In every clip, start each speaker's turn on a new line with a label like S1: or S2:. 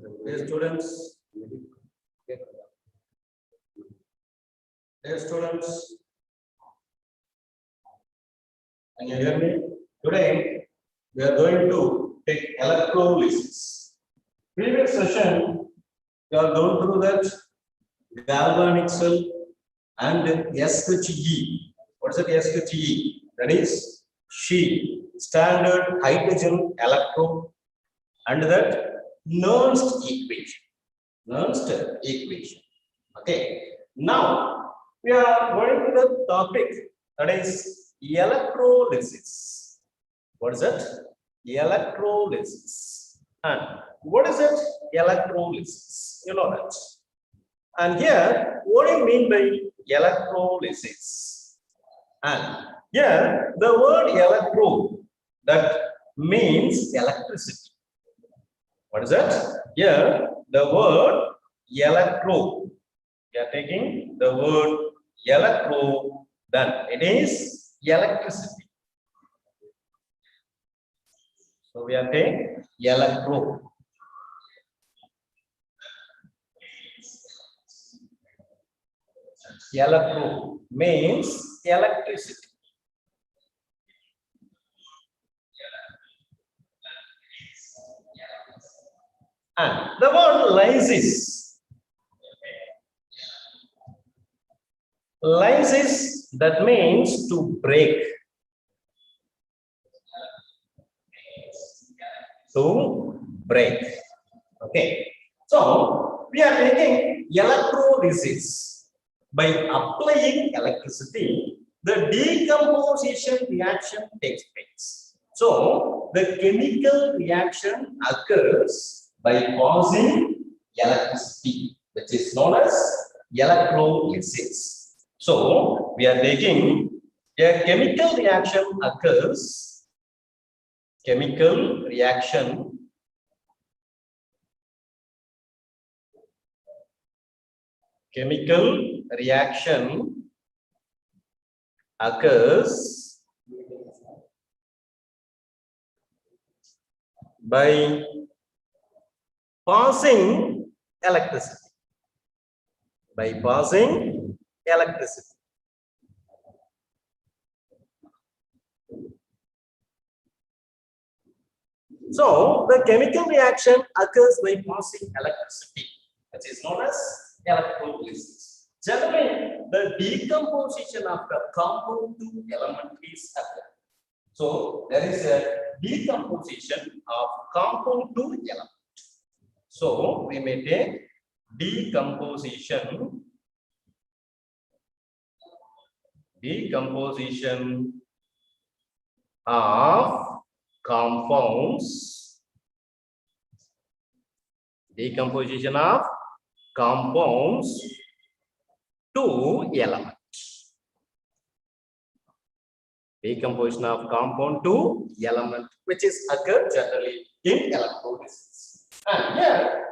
S1: Dear students, can you hear me? Today we are going to take electrolysis. Previous session we are going through that galvanic cell and XIE. What is it? XIE? That is sheet, standard hydrogen electrode, and that Nernst equation. Nernst equation. Okay. Now we are going to the topic that is electrolysis. What is it? Electrolysis. And what is it? Electrolysis. You know that. And here, what do you mean by electrolysis? And here, the word electro, that means electricity. What is that? Here, the word electro. We are taking the word electro, then it is electricity. So we are taking electro. Electro means electricity. And the word lysis. Lysis, that means to break. To break. Okay. So we are taking electrolysis. By applying electricity, the decomposition reaction takes place. So the chemical reaction occurs by causing electricity, which is known as electrolysis. So we are taking a chemical reaction occurs. Chemical reaction occurs by passing electricity. By passing electricity. So the chemical reaction occurs by passing electricity, which is known as electrolysis. Generally, the decomposition of the compound to element is occurred. So there is a decomposition of compound to element. So we may take decomposition of compounds. Decomposition of compounds to element. Decomposition of compound to element, which is occurred generally in electrolysis. And here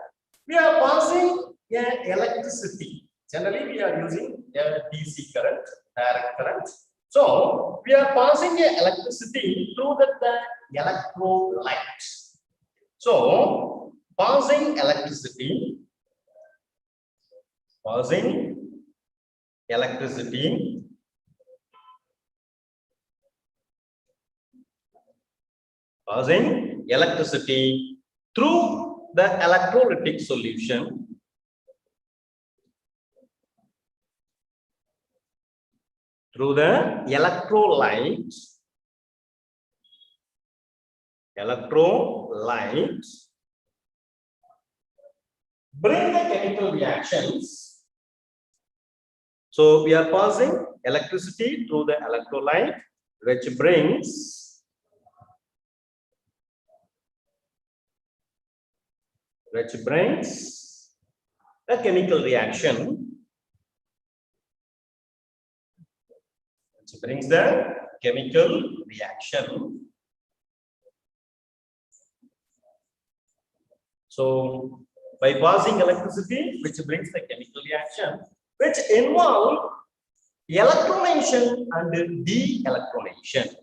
S1: we are passing electricity. Generally, we are using a DC current, direct current. So we are passing electricity through the electrolyte. So passing electricity through the electrolytic solution through the electrolyte bring the chemical reactions. So we are passing electricity through the electrolyte, which brings the chemical reaction. Which brings the chemical reaction. So by passing electricity, which brings the chemical reaction, which involve electronation and de-electronation.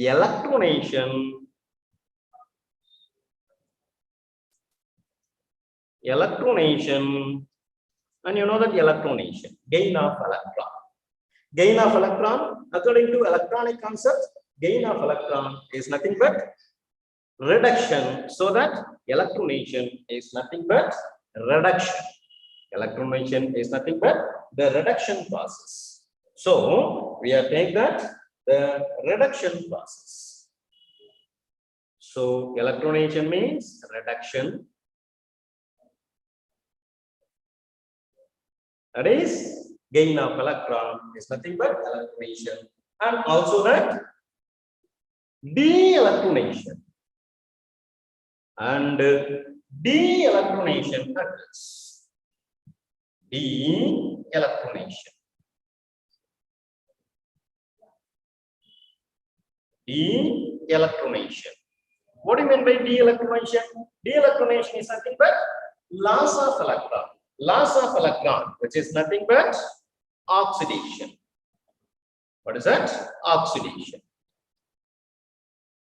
S1: electronation, and you know that electronation, gain of electron. Gain of electron, according to electronic concept, gain of electron is nothing but reduction. So that electronation is nothing but reduction. Electronation is nothing but the reduction process. So we are taking that the reduction process. So electronation means reduction. That is gain of electron is nothing but electronation, and also that de-electronation. And de-electronation occurs. De-electronation. De-electronation. What do you mean by de-electronation? De-electronation is nothing but loss of electron. Loss of electron, which is nothing but oxidation. What is that? Oxidation.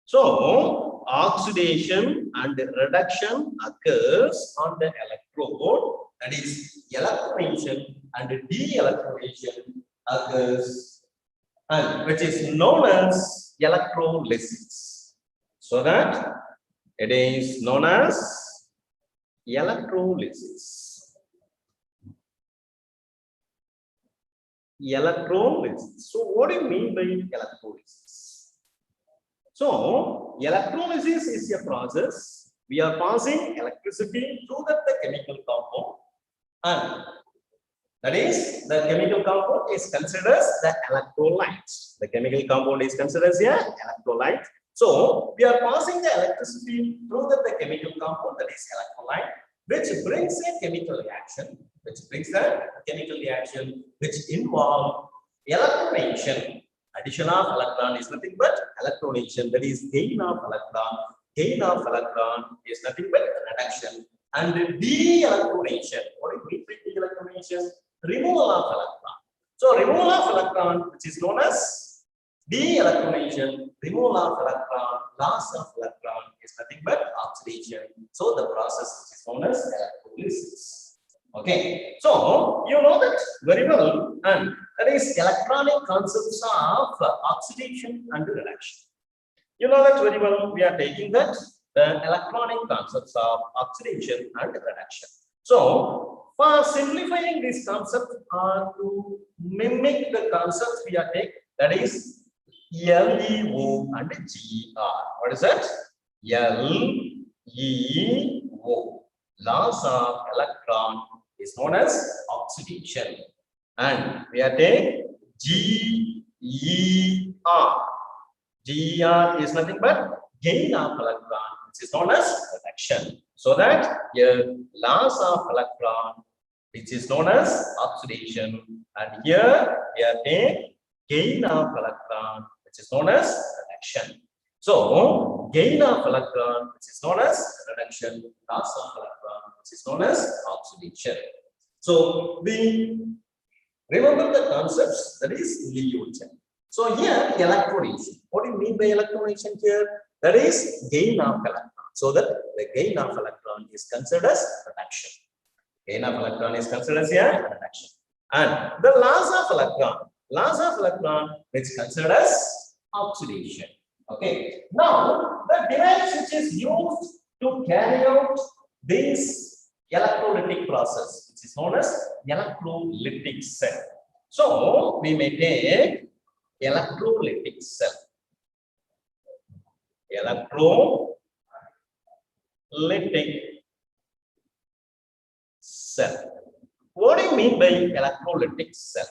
S1: So, oxidation and reduction occurs on the electrode, that is electronation and de-electronation occurs, and which is known as electrolysis. So that it is known as electrolysis. Electrolysis. So what do you mean by electrolysis? So electrolysis is a process. We are passing electricity through the chemical compound, and that is the chemical compound is considered as the electrolyte. The chemical compound is considered as a electrolyte. So we are passing the electricity through the chemical compound, that is electrolyte, which brings a chemical reaction. Which involve electronation. Addition of electron is nothing but electronation, that is gain of electron. Gain of electron is nothing but reduction. And de-electronation. What do you mean by de-electronation? Removal of electron. So removal of electron, which is known as de-electronation, removal of electron, loss of electron is nothing but oxidation. So the process is known as electrolysis. Okay, so you know that very well, and that is electronic concepts of oxidation and reduction. You know that very well. We are taking that the electronic concepts of oxidation and reduction. So for simplifying this concept or to mimic the concepts we are taking, that is LEO and GR. What is that? LEO, loss of electron, is known as oxidation, and we are taking GER. GER is nothing but gain of electron, which is known as reduction. So that here loss of electron, which is known as oxidation, and here we are taking gain of electron, which is known as reduction. So gain of electron, which is known as reduction, loss of electron, which is known as oxidation. So we remember the concepts, that is Leo-Chen. So here electronation. What do you mean by electronation here? That is gain of electron. So that the gain of electron is considered as reduction. Gain of electron is considered as a reduction. And the loss of electron is considered as oxidation. Okay. Now the device which is used to carry out this electrolytic process, which is known as electrolytic cell. So we may take electrolytic cell. Electrolytic cell. What do you mean by electrolytic cell?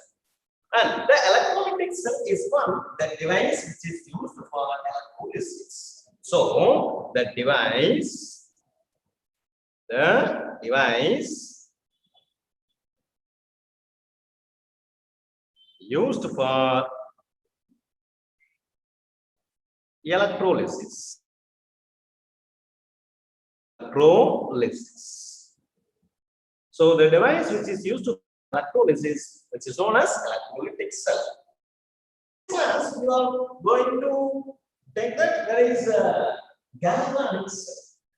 S1: And the electrolytic cell is one, the device which is used for electrolysis. So the device used for electrolysis. So the device which is used to electrolysis, which is known as electrolytic cell. Class, we are going to Take that, there is a galvanic cell.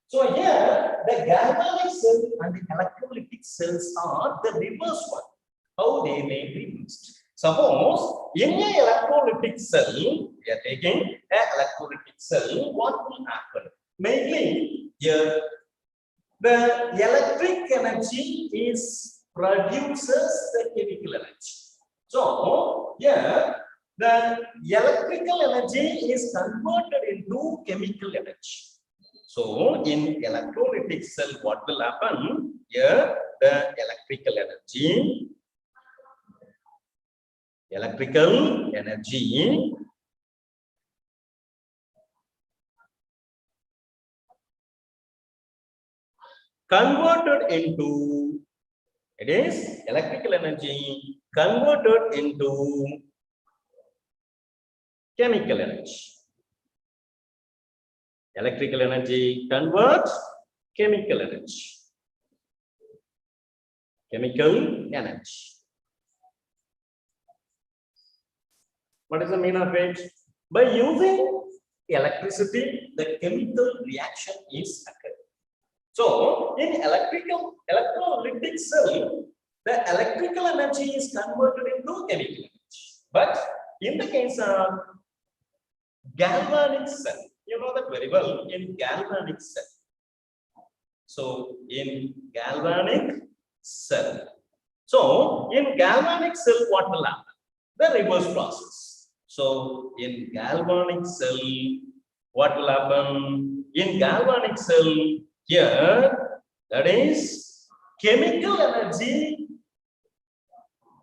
S1: So here, the galvanic cell and the electrolytic cells are the reverse one. How they may be reversed. Suppose in an electrolytic cell, we are taking an electrolytic cell, what will happen? Mainly, here, the electric energy produces the chemical energy. So, here, the electrical energy is converted into chemical energy. So, in electrolytic cell, what will happen? Here, the electrical energy converted into, it is electrical energy converted into chemical energy. Electrical energy converts chemical energy. Chemical energy. What is the meaning of it? By using electricity, the chemical reaction is occurring. So, in electrolytic cell, the electrical energy is converted into chemical energy. But in the case of galvanic cell, you know that very well, in galvanic cell. So, in galvanic cell. So, in galvanic cell, what will happen? The reverse process. So, in galvanic cell, what will happen? In galvanic cell, here, that is chemical energy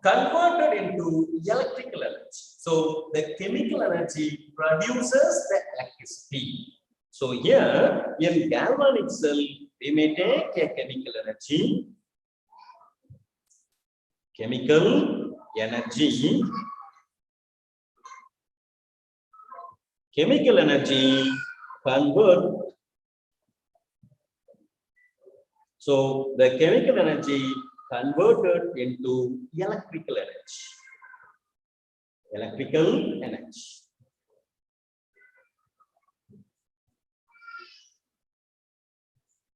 S1: converted into electrical energy. So, the chemical energy produces the electricity. So, here, in galvanic cell, we may take a chemical energy. Chemical energy convert. So the chemical energy converted into electrical energy. Electrical energy.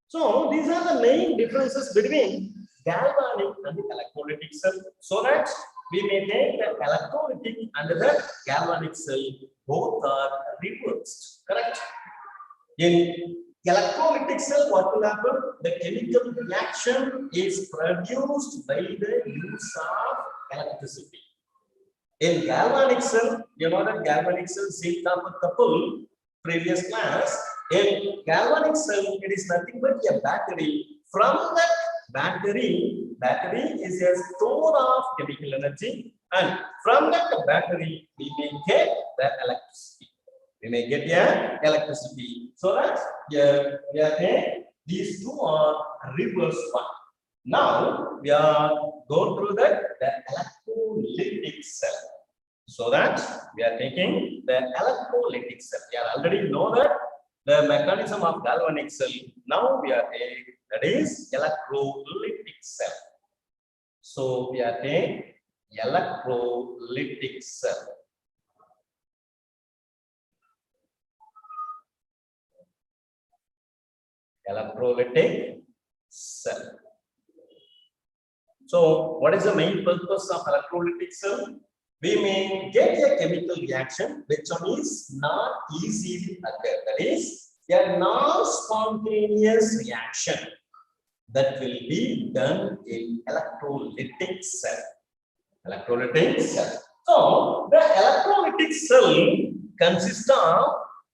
S1: So these are the main differences between galvanic and the electrolytic cell, so that we may take the electrolytic and the galvanic cell, both are reversed. Correct? In electrolytic cell, what will happen? The chemical reaction is produced by the use of electricity. In galvanic cell, you know that galvanic cell, zinc copper couple, previous class. In galvanic cell, it is nothing but a battery. From that battery is a store of chemical energy, and from that battery we may get the electricity. We may get electricity. So that here we are saying these two are reverse one. Now we are going through the electrolytic cell. So that we are taking the electrolytic cell. We already know that the mechanism of galvanic cell. Now we are taking that is electrolytic cell. So we are taking electrolytic cell. Electrolytic cell. So what is the main purpose of electrolytic cell? We may get a chemical reaction which one is not easily occur. That is a non-spontaneous reaction that will be done in electrolytic cell. Electrolytic cell. So the electrolytic cell consists of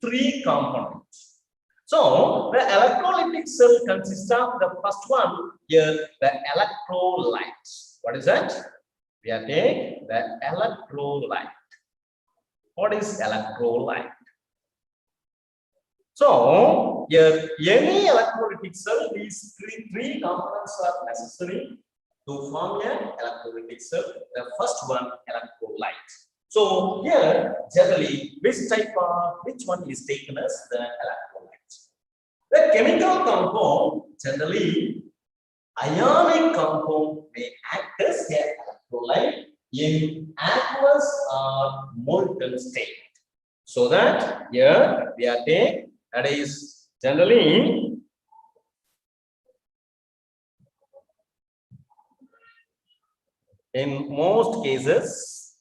S1: three components. So the electrolytic cell consists of the first one here, the electrolytes. What is that? We are taking the electrolyte. What is electrolyte? So here, any electrolytic cell, these three components are necessary to form an electrolytic cell. The first one, electrolyte. So here, generally, which one is taken as the electrolyte? The chemical compound, generally, ionic compound may act as an electrolyte in aqueous or molten state. So that here we are taking, that is generally in most cases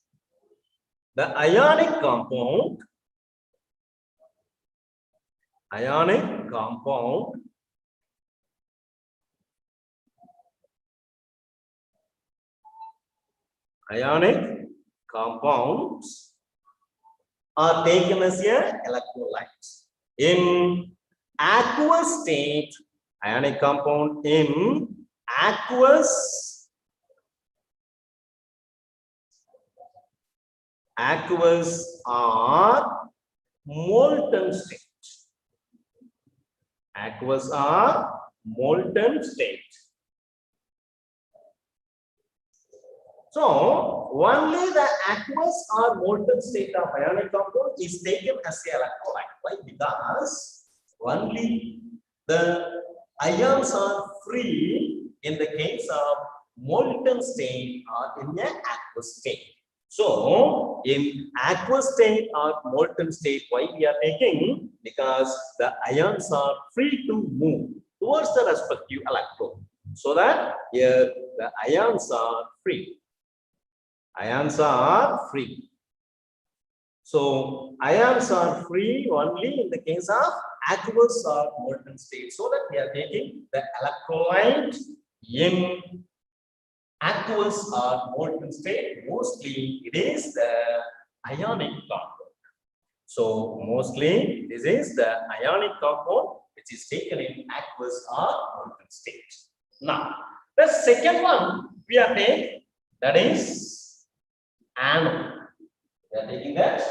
S1: the ionic compound ionic compounds are taken as a electrolytes. In aqueous state, ionic compound in aqueous are molten state. Aqueous are molten state. So only the aqueous or molten state of ionic compound is taken as an electrolyte. Why? Because only the ions are free in the case of molten state or in an aqueous state. So in aqueous state or molten state, why we are taking? Because the ions are free to move towards the respective electron. So that here the ions are free. Ions are free. So ions are free only in the case of aqueous or molten state. So that we are taking the electrolyte in aqueous or molten state. Mostly it is the ionic compound. So mostly this is the ionic compound which is taken in aqueous or molten state. Now the second one we are taking, that is anode. We are taking that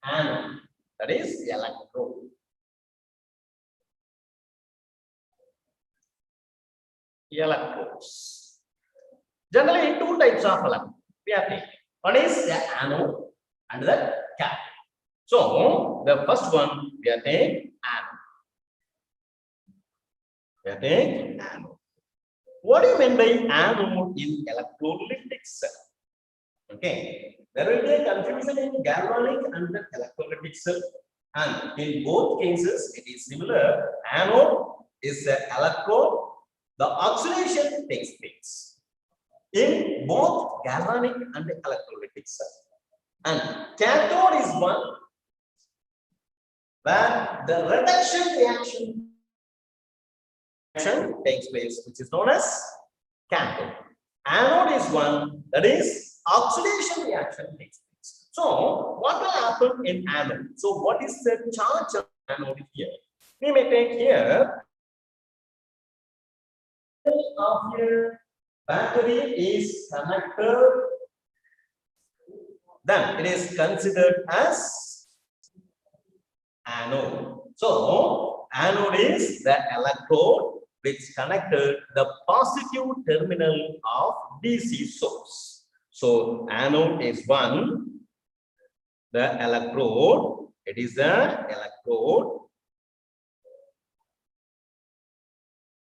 S1: anode, that is electrode. Electrodes. Generally, two types of electrode we are taking. One is the anode and the cathode. So the first one we are taking anode. We are taking anode. What do you mean by anode in electrolytic cell? Okay, there will be a confusion in galvanic and the electrolytic cell, and in both cases it is similar. Anode is the electrode, the oxidation takes place in both galvanic and electrolytic cell, and cathode is one where the reduction reaction takes place, which is known as cathode. Anode is one, that is oxidation reaction takes place. So what will happen in anode? So what is the charge of anode here? We may take here of your battery is connected, then it is considered as anode. So anode is the electrode which connected the positive terminal of DC source. So anode is one, the electrode, it is the electrode,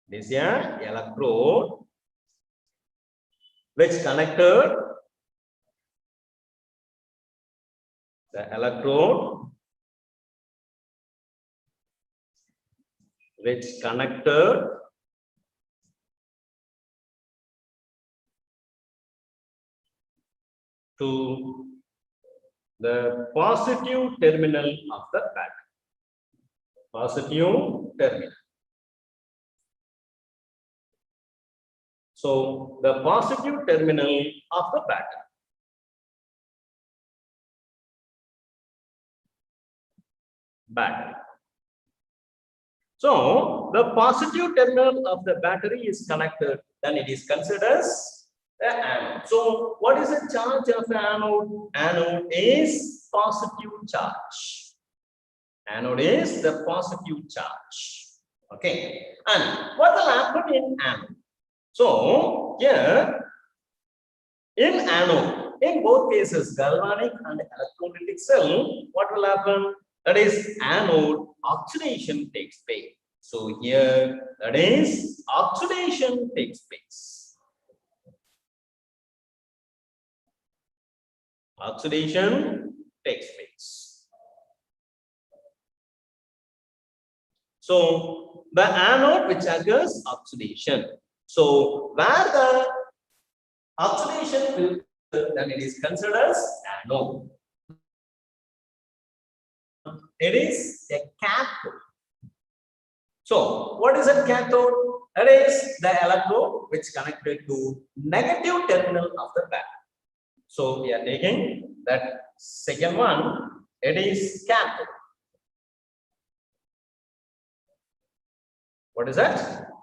S1: this is an electrode which connected the electrode which connected to the positive terminal of the battery. Positive terminal. So the positive terminal of the battery. So the positive terminal of the battery is connected, then it is considered as the anode. So what is the charge of the anode? Anode is positive charge. Anode is the positive charge. Okay. And what will happen in anode? So here in anode, in both cases, galvanic and electrolytic cell, what will happen? That is anode oxidation takes place. So here that is oxidation takes place. Oxidation takes place. So the anode which occurs oxidation. So where the oxidation will occur, then it is considered as anode. It is a cathode. So what is a cathode? That is the electrode which connected to negative terminal of the battery. So we are taking that second one. It is cathode. What is that?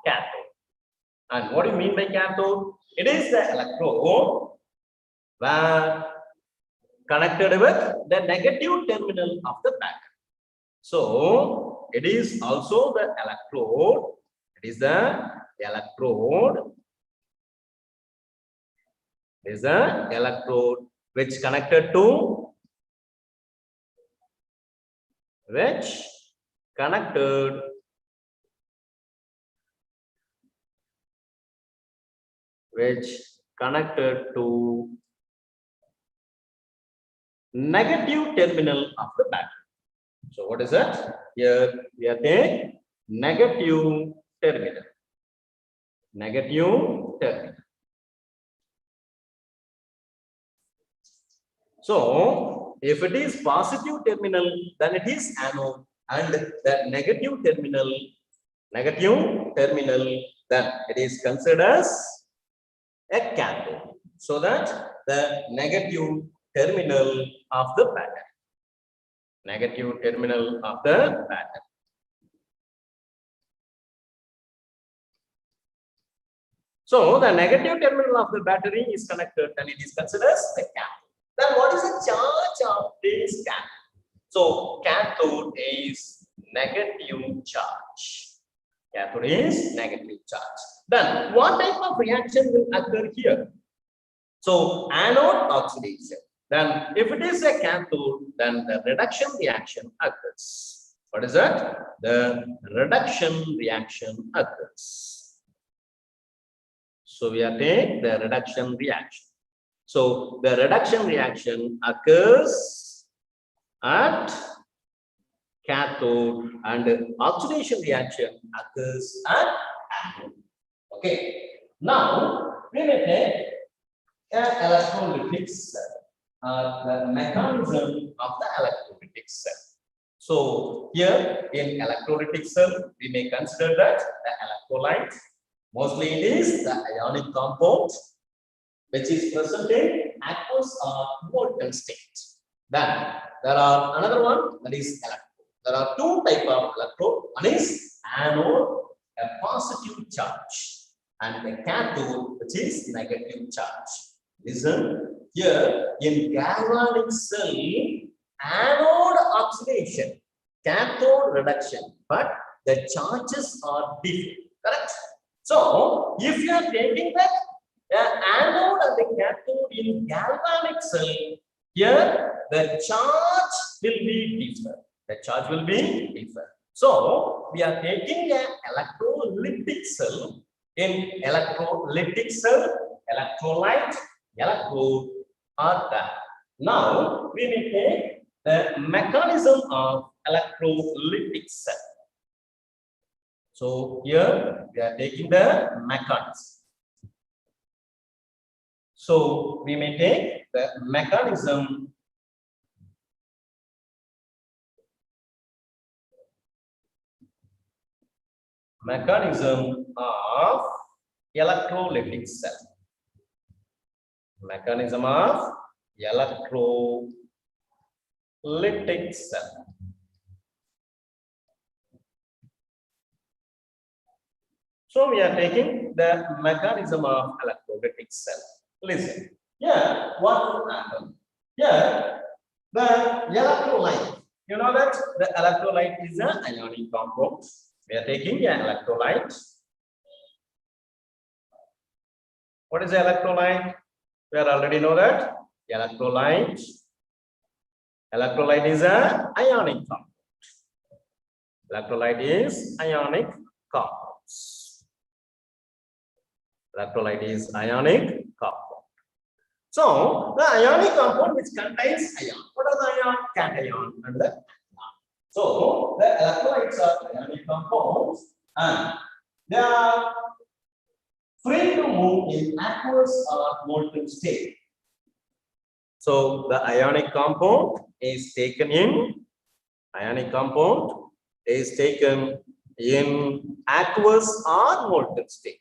S1: Cathode. And what do you mean by cathode? It is the electrode where connected with the negative terminal of the battery. So it is also the electrode. It is the electrode. It is the electrode which connected to negative terminal of the battery. So what is that? Here we are taking negative terminal. Negative terminal. So if it is positive terminal, then it is anode, and the negative terminal, then it is considered as a cathode. So that the negative terminal of the battery. Negative terminal of the battery. So the negative terminal of the battery is connected, and it is considered as a cathode. Then what is the charge of this cathode? So cathode is negative charge. Cathode is negative charge. Then what type of reaction will occur here? So anode oxidation. Then if it is a cathode, then the reduction reaction occurs. What is that? The reduction reaction occurs. So we are taking the reduction reaction. So the reduction reaction occurs at cathode, and oxidation reaction occurs at anode. Okay. Now we may take an electrolytic cell, the mechanism of the electrolytic cell. So here in electrolytic cell, we may consider that the electrolyte, mostly it is the ionic compound, which is present in aqueous or molten state. Then there are another one, that is electrode. There are two types of electrode. One is anode, a positive charge, and a cathode, which is negative charge. Listen, here in galvanic cell, anode oxidation, cathode reduction, but the charges are different. Correct? So if you are taking that the anode and the cathode in galvanic cell, here the charge will be different. The charge will be different. So we are taking an electrolytic cell. In electrolytic cell, electrolyte, electrode are there. Now we will take the mechanism of electrolytic cell. So here we are taking the mechanism. So we may take the mechanism of electrolytic cell. Mechanism of electrolytic cell. So we are taking the mechanism of electrolytic cell. Listen, here what will happen? Here the electrolyte. You know that the electrolyte is an ionic compound. We are taking an electrolyte. What is the electrolyte? We already know that electrolyte. Electrolyte is an ionic compound. Electrolyte is ionic compounds. Electrolyte is ionic compound. So the ionic compound which contains ion. What are the ion? Cation and the anion. So the electrolytes are ionic compounds and they are free to move in aqueous or molten state. So the ionic compound is taken in aqueous or molten state.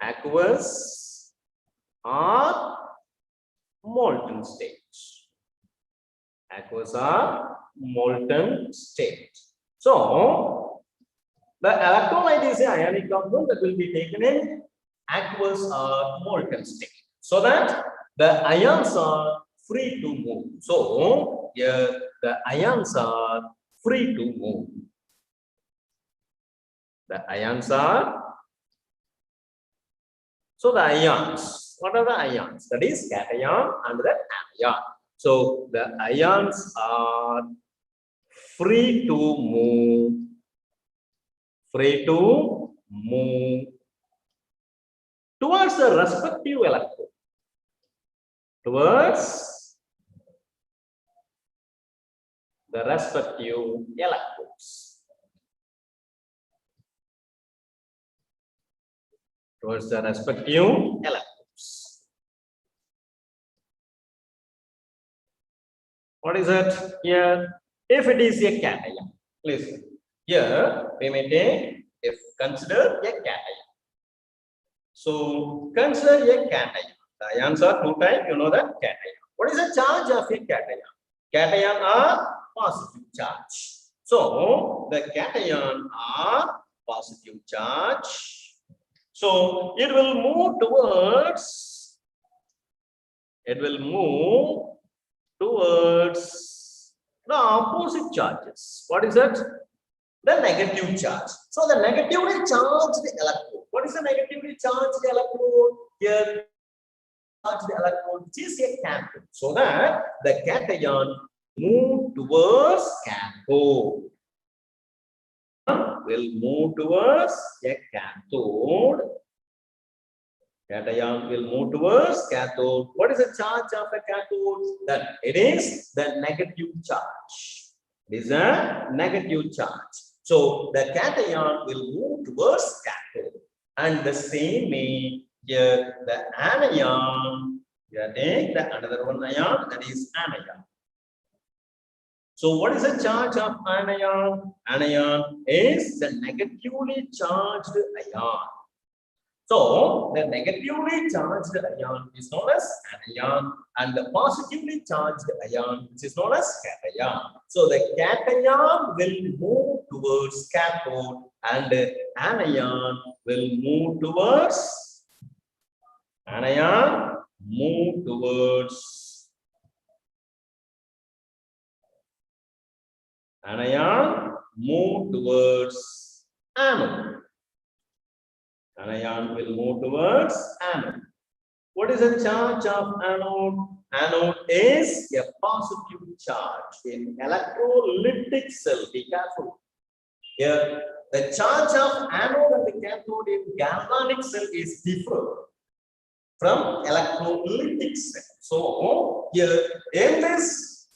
S1: Aqueous or molten state. Aqueous or molten state. So the electrolyte is an ionic compound that will be taken in aqueous or molten state, so that the ions are free to move. So here the ions are free to move. The ions are, so the ions, what are the ions? That is cation and the anion. So the ions are free to move towards the respective electrode. Towards the respective electrodes. Towards the respective electrodes. What is it here? If it is a cation, listen. Here we may take, if consider a cation. So consider a cation. The ions are two types, you know that cation. What is the charge of a cation? Cation are positive charge. So the cation are positive charge. So it will move towards the opposite charges. What is that? The negative charge. So the negatively charged electrode. What is the negatively charged electrode? Here, charged electrode, which is a cathode. So that the cation move towards cathode. Will move towards a cathode. Cation will move towards cathode. What is the charge of a cathode? That it is the negative charge. It is a negative charge. So the cation will move towards cathode. And the same way here the anion, here take the another one ion, that is anion. So what is the charge of anion? Anion is the negatively charged ion. So the negatively charged ion is known as anion, and the positively charged ion, which is known as cation. So the cation will move towards cathode, and the anion will move towards anode. Anion will move towards anode. What is the charge of anode? Anode is a positive charge in electrolytic cell. Be careful. Here, the charge of anode and the cathode in galvanic cell is different from electrolytic cell. So here in this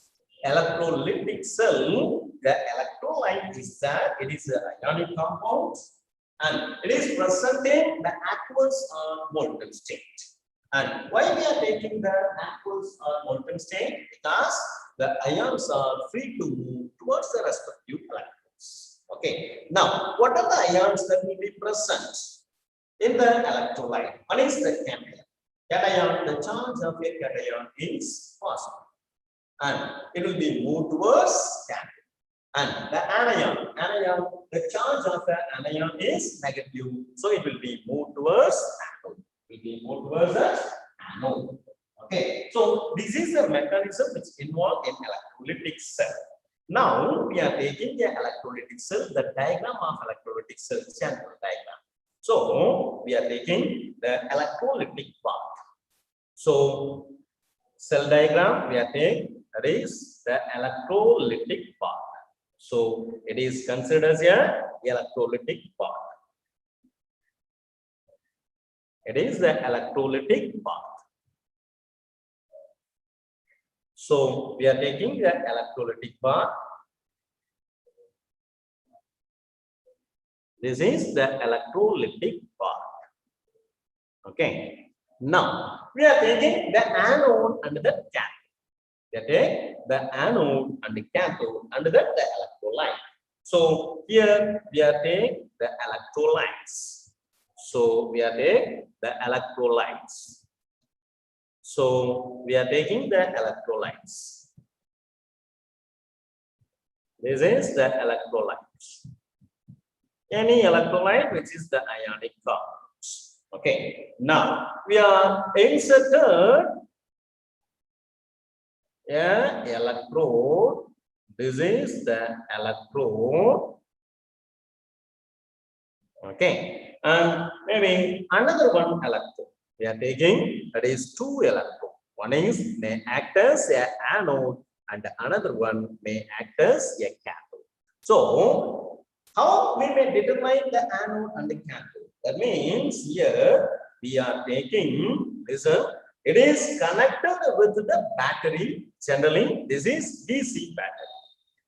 S1: electrolytic cell, the electrolyte is that it is an ionic compound and it is present in the aqueous or molten state. And why we are taking the aqueous or molten state? Because the ions are free to move towards the respective electrons. Okay. Now, what are the ions that will be present in the electrolyte? One is the cation. Cation, the charge of a cation is positive, and it will be moved towards cathode. And the anion, the charge of the anion is negative, so it will be moved towards anode. It will be moved towards the anode. Okay, so this is the mechanism which involved in electrolytic cell. Now we are taking the electrolytic cell, the diagram of electrolytic cell, general diagram. So we are taking the electrolytic part. So cell diagram we are taking, that is the electrolytic part. So it is considered as a electrolytic part. It is the electrolytic part. So we are taking the electrolytic part. This is the electrolytic part. Okay. Now we are taking the anode and the cathode. We are taking the anode and the cathode and the electrolyte. So here we are taking the electrolytes. So we are taking the electrolytes. So we are taking the electrolytes. This is the electrolytes. Any electrolyte which is the ionic compounds. Okay. Now we are inserted an electrode. This is the electrode. Okay. And maybe another one electrode. We are taking, that is two electrodes. One is may act as an anode and another one may act as a cathode. So how we may determine the anode and the cathode? That means here we are taking, listen, it is connected with the battery. Generally, this is DC battery.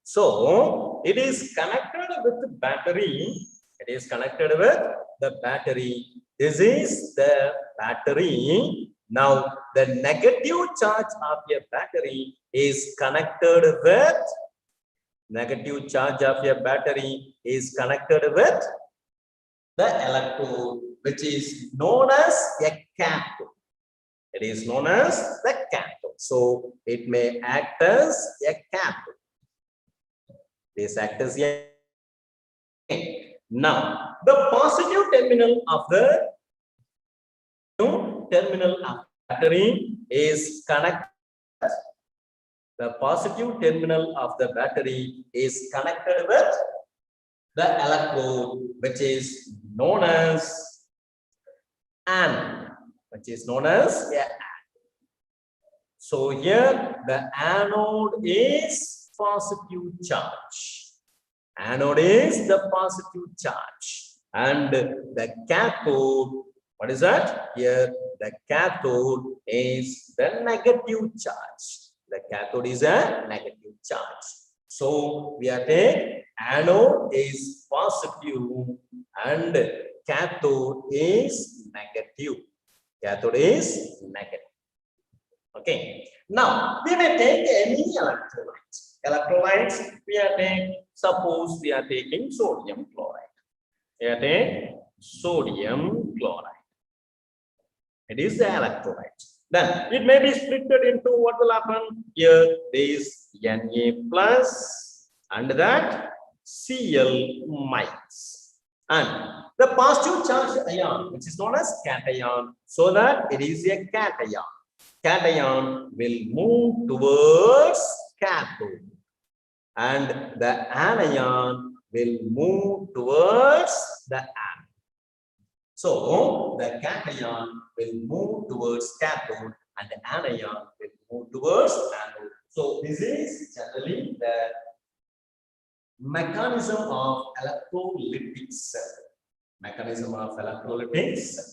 S1: So it is connected with the battery. It is connected with the battery. This is the battery. Now the negative charge of your battery is connected with negative charge of your battery is connected with the electrode, which is known as a cathode. It is known as the cathode. So it may act as a cathode. This acts as a. Now the positive terminal of the battery is connected. The positive terminal of the battery is connected with the electrode, which is known as anode, which is known as a anode. So here the anode is positive charge. Anode is the positive charge, and the cathode, what is that? Here the cathode is the negative charge. The cathode is a negative charge. So we are taking anode is positive and cathode is negative. Cathode is negative. Okay. Now we may take any electrolytes. Electrolytes we are taking. Suppose we are taking sodium chloride. We are taking sodium chloride. It is the electrolyte. Then it may be split into what will happen here. This Na plus and that Cl minus. And the positive charged ion, which is known as cation, so that it is a cation. Cation will move towards cathode, and the anion will move towards the anode. So the cation will move towards cathode and the anion will move towards anode. So this is generally the mechanism of electrolytic cell. Mechanism of electrolytic cell.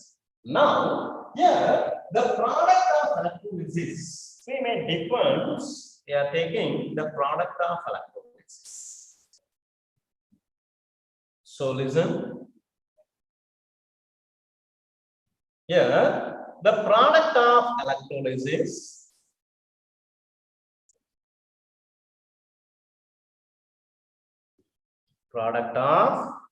S1: Now, here the product of electrolysis, we may difference. We are taking the product of electrolysis. So listen. Here, the product of electrolysis product of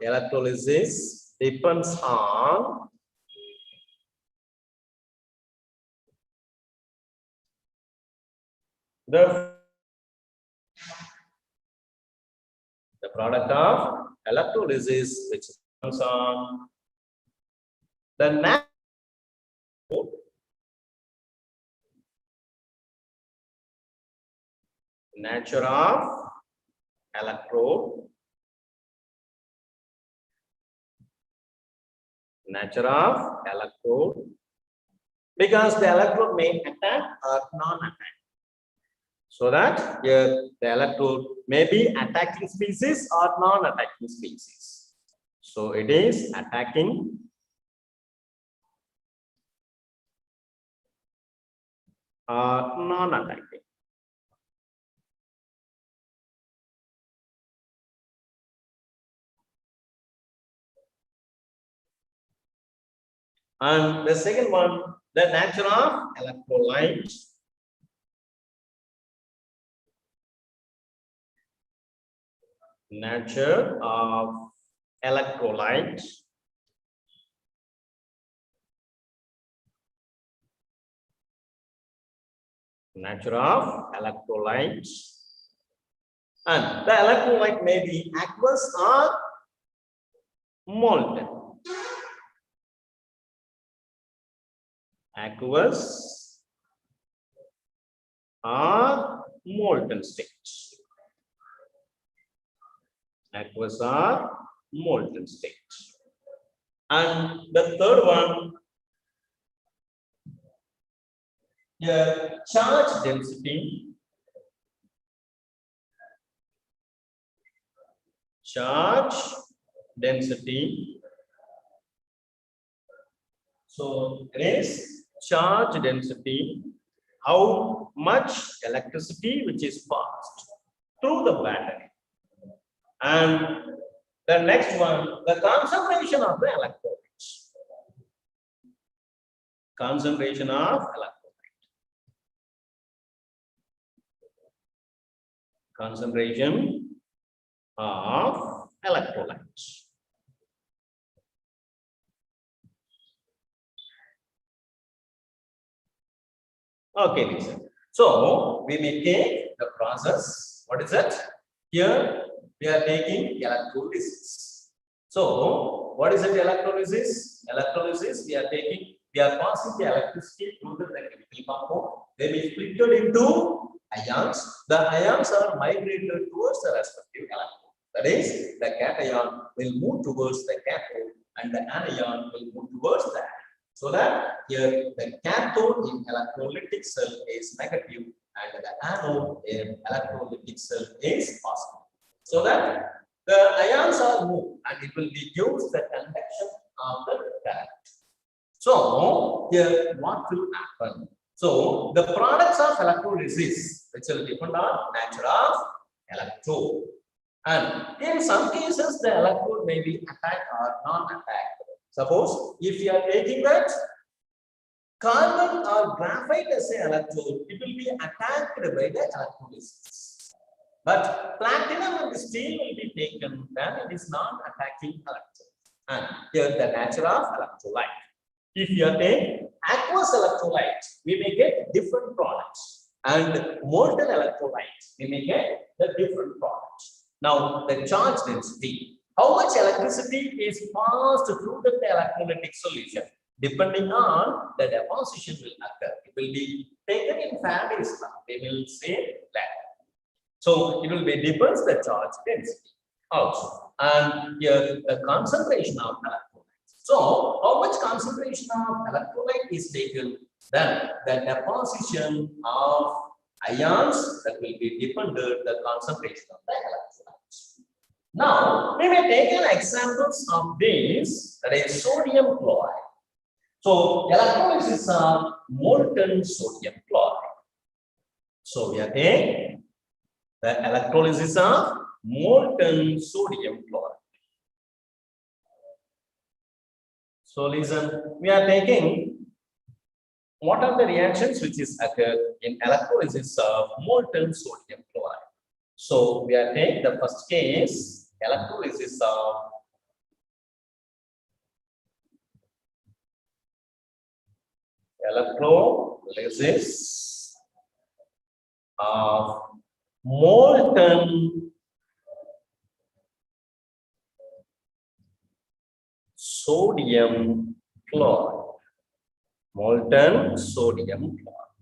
S1: electrolysis depends on the product of electrolysis, which depends on the nature of electrode, because the electrode may attack or non-attack. So that here the electrode may be attacking species or non-attacking species. So it is attacking or non-attacking. And the second one, the nature of electrolyte. Nature of electrolyte. Nature of electrolyte. And the electrolyte may be aqueous or molten. Aqueous or molten state. Aqueous or molten state. And the third one, the charge density. Charge density. So it is charge density, how much electricity which is passed through the battery. And the next one, the concentration of the electrolytes. Concentration of electrolyte. Concentration of electrolytes. Okay, listen. So we may take the process. What is it? Here we are taking electrolysis. So what is it, electrolysis? Electrolysis, we are passing the electricity through the chemical compound. They may split into ions. The ions are migrated towards the respective electron. That is, the cation will move towards the cathode and the anion will move towards the anode. So that here the cathode in electrolytic cell is negative and the anode in electrolytic cell is positive. So that the ions are moved and it will reduce the conduction of the current. So here what will happen? So the products of electrolysis, which will depend on nature of electrode. And in some cases, the electrode may be attacked or non-attacked. Suppose if you are taking that carbon or graphite as an electrode, it will be attacked by the electrolysis. But platinum and steel will be taken, then it is not attacking electrode. And here the nature of electrolyte. If you are taking aqueous electrolyte, we may get different products. And molten electrolyte, we may get the different products. Now the charge density. How much electricity is passed through the electrolytic solution? Depending on the deposition will occur. It will be taken in Faraday's law. They will say that. So it will be depends the charge density also. And here the concentration of electrolytes. So how much concentration of electrolyte is taken? Then the deposition of ions that will be dependent the concentration of the electrolytes. Now, we may take an examples of this, that is sodium chloride. So, electrolysis of molten sodium chloride. So, we are taking the electrolysis of molten sodium chloride. So, listen, we are taking what are the reactions which is occurred in electrolysis of molten sodium chloride. So, we are taking the first case. Electrolysis of molten sodium chloride. Molten sodium chloride.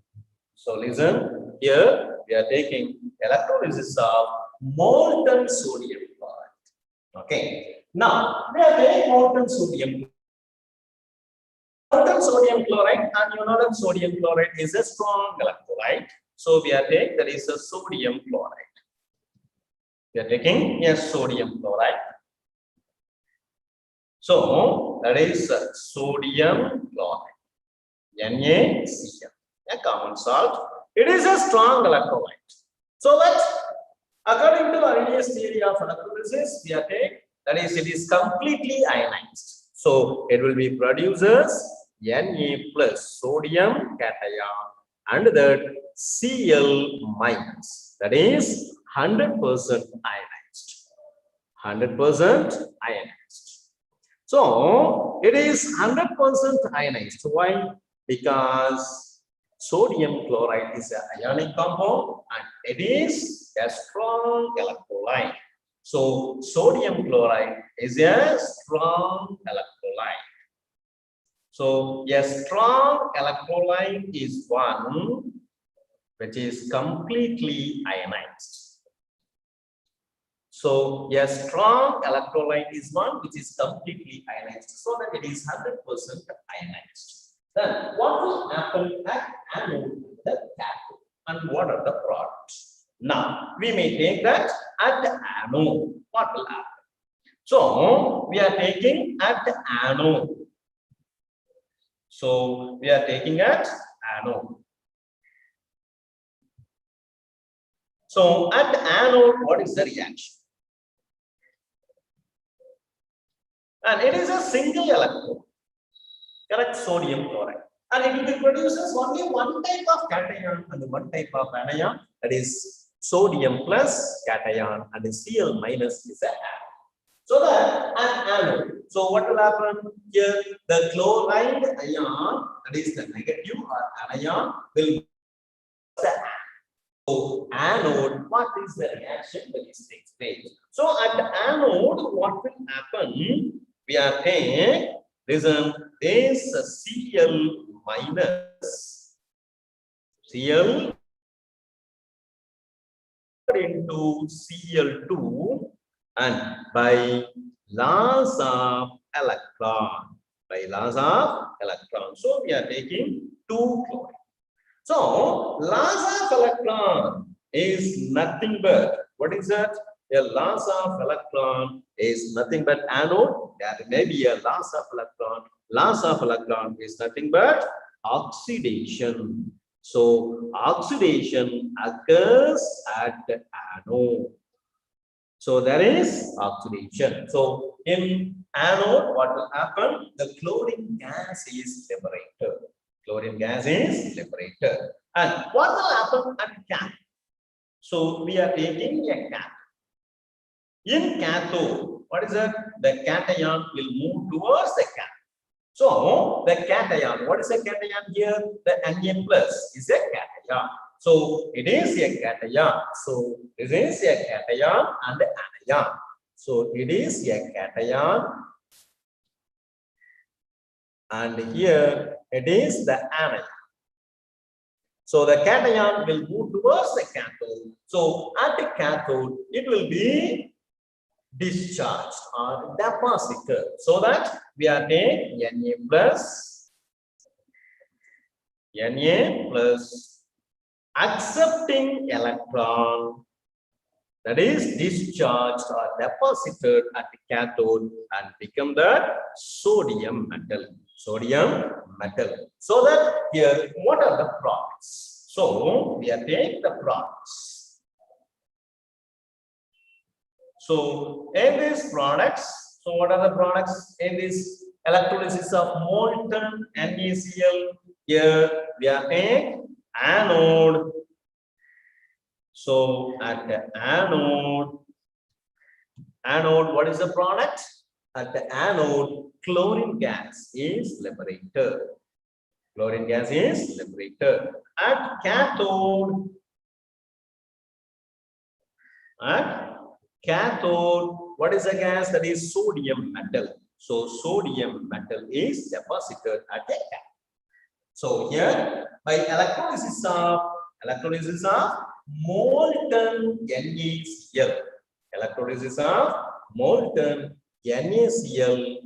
S1: So listen, here we are taking electrolysis of molten sodium chloride. Okay. Now we are taking molten sodium chloride, and you know that sodium chloride is a strong electrolyte. So we are taking that is a sodium chloride. We are taking a sodium chloride. So that is sodium chloride, NaCl, a common salt. It is a strong electrolyte. So that according to Arrhenius theory of electrolysis, we are taking that is it is completely ionized. So it will be produces Na plus sodium cation and that Cl minus. That is 100% ionized. 100% ionized. So it is 100% ionized. Why? Because sodium chloride is an ionic compound and it is a strong electrolyte. So sodium chloride is a strong electrolyte. So a strong electrolyte is one which is completely ionized. So a strong electrolyte is one which is completely ionized, so that it is 100% ionized. Then what will happen at anode with the cathode, and what are the products? Now we may take that at the anode. What will happen? So we are taking at the anode. So we are taking at anode. So at the anode, what is the reaction? And it is a single electron, correct, sodium chloride. And it produces only one type of cation and one type of anion, that is sodium plus cation, and the Cl minus is an anode. So that an anode. So what will happen here? The chloride ion, that is the negative or anion, will the anode. So anode, what is the reaction that is takes place? So at the anode, what will happen? We are taking this Cl minus Cl into Cl2, and by loss of electron, so we are taking 2 chlorine. So loss of electron is nothing but, what is that? A loss of electron is nothing but anode. There may be a loss of electron. Loss of electron is nothing but oxidation. So oxidation occurs at the anode. So there is oxidation. So in anode, what will happen? The chlorine gas is liberated. Chlorine gas is liberated. And what will happen at cathode? So we are taking a cathode. In cathode, what is that? The cation will move towards the cathode. So the cation, what is a cation here? The Na plus is a cation. So it is a cation. So this is a cation and anion. So it is a cation, and here it is the anion. So the cation will move towards the cathode. So at the cathode, it will be discharged or deposited, so that we are taking Na plus accepting electron, that is discharged or deposited at the cathode and become the sodium metal. So that here, what are the products? So we are taking the products. So in these products, so what are the products in this electrolysis of molten NaCl? Here we are taking anode. So at the anode, what is the product? At the anode, chlorine gas is liberated. Chlorine gas is liberated. At cathode, what is the gas? That is sodium metal. So sodium metal is deposited at the cathode. So here, by electrolysis of molten NaCl,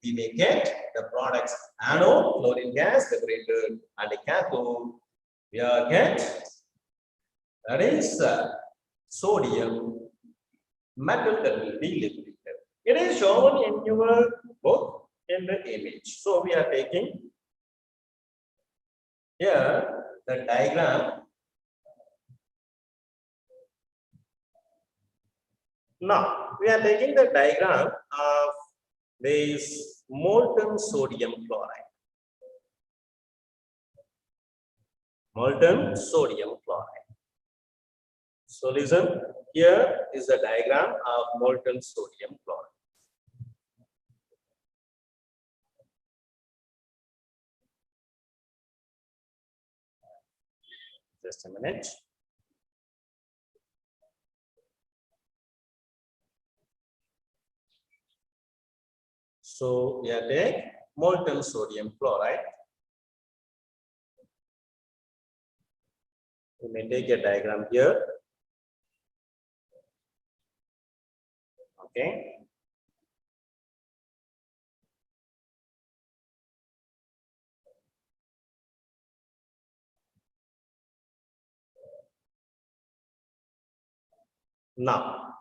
S1: we may get the products anode, chlorine gas liberated, and the cathode we are get, that is sodium metal that will be liberated. It is shown in your book in the image. So we are taking here the diagram. Now we are taking the diagram of this molten sodium chloride. Molten sodium chloride. So listen, here is the diagram of molten sodium chloride. Just a minute. So we are taking molten sodium chloride. We may take a diagram here. Okay. Now,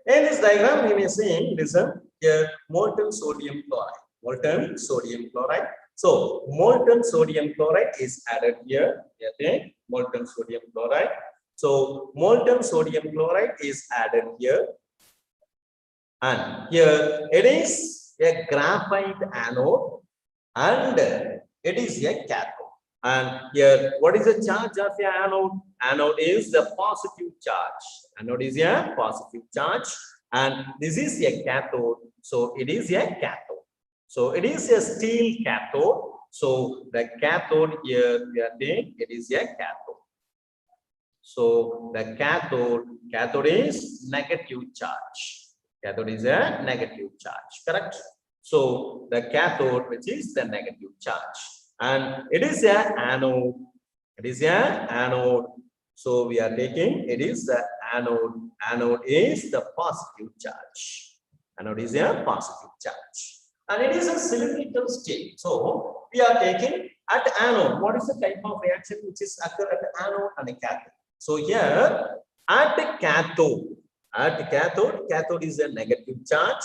S1: in this diagram, we may see, listen, here molten sodium chloride. Molten sodium chloride. So, molten sodium chloride is added here. Okay, molten sodium chloride. So, molten sodium chloride is added here. And here it is a graphite anode and it is a cathode. And here, what is the charge of the anode? Anode is the positive charge. Anode is a positive charge. And this is a cathode. So it is a cathode. So it is a steel cathode. So the cathode here, we are saying it is a cathode. So the cathode is negative charge. Cathode is a negative charge, correct? So the cathode, which is the negative charge. And it is an anode. It is an anode. So we are taking, it is the anode. Anode is the positive charge. Anode is a positive charge. And it is a cylindrical state. So we are taking at anode. What is the type of reaction which is occur at the anode and a cathode? So here at the cathode, cathode is a negative charge.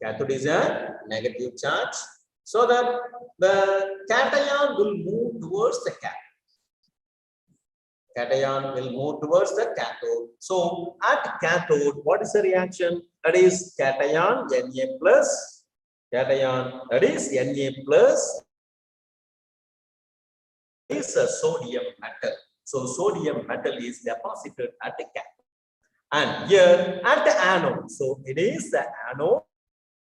S1: Cathode is a negative charge. So that the cation will move towards the cathode. Cation will move towards the cathode. So at cathode, what is the reaction? That is cation Na plus. Cation, that is Na plus is a sodium metal. So sodium metal is deposited at the cathode. And here at the anode, so it is the anode.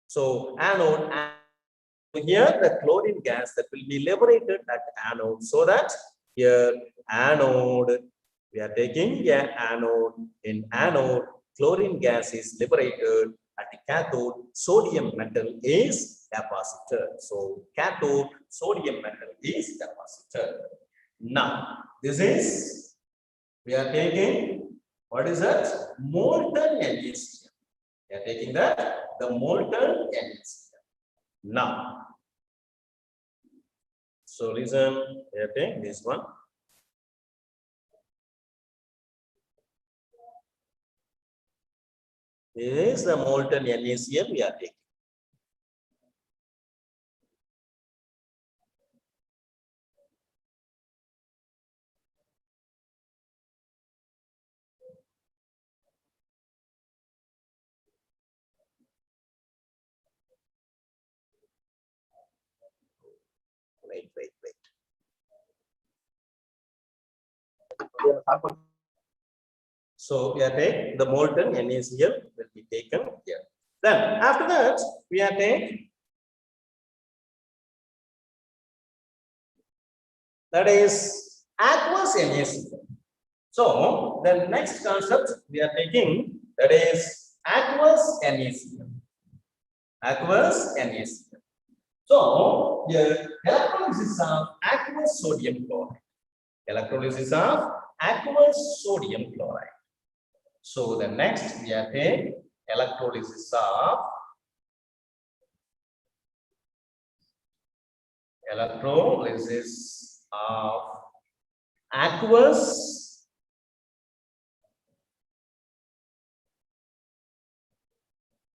S1: So anode, and here the chlorine gas that will be liberated at anode. So that here anode, we are taking an anode. In anode, chlorine gas is liberated. At the cathode, sodium metal is deposited. So cathode, sodium metal is deposited. Now, this is, we are taking, what is that? Molten NaCl. We are taking that, the molten NaCl. Now, so listen, we are taking this one. This is the molten NaCl we are taking. Wait. So we are taking the molten NaCl will be taken here. Then after that, we are taking, that is aqueous NaCl. So the next concept we are taking, that is aqueous NaCl. Aqueous NaCl. So the electrolysis of aqueous sodium chloride. Electrolysis of aqueous sodium chloride. So the next we are taking electrolysis of aqueous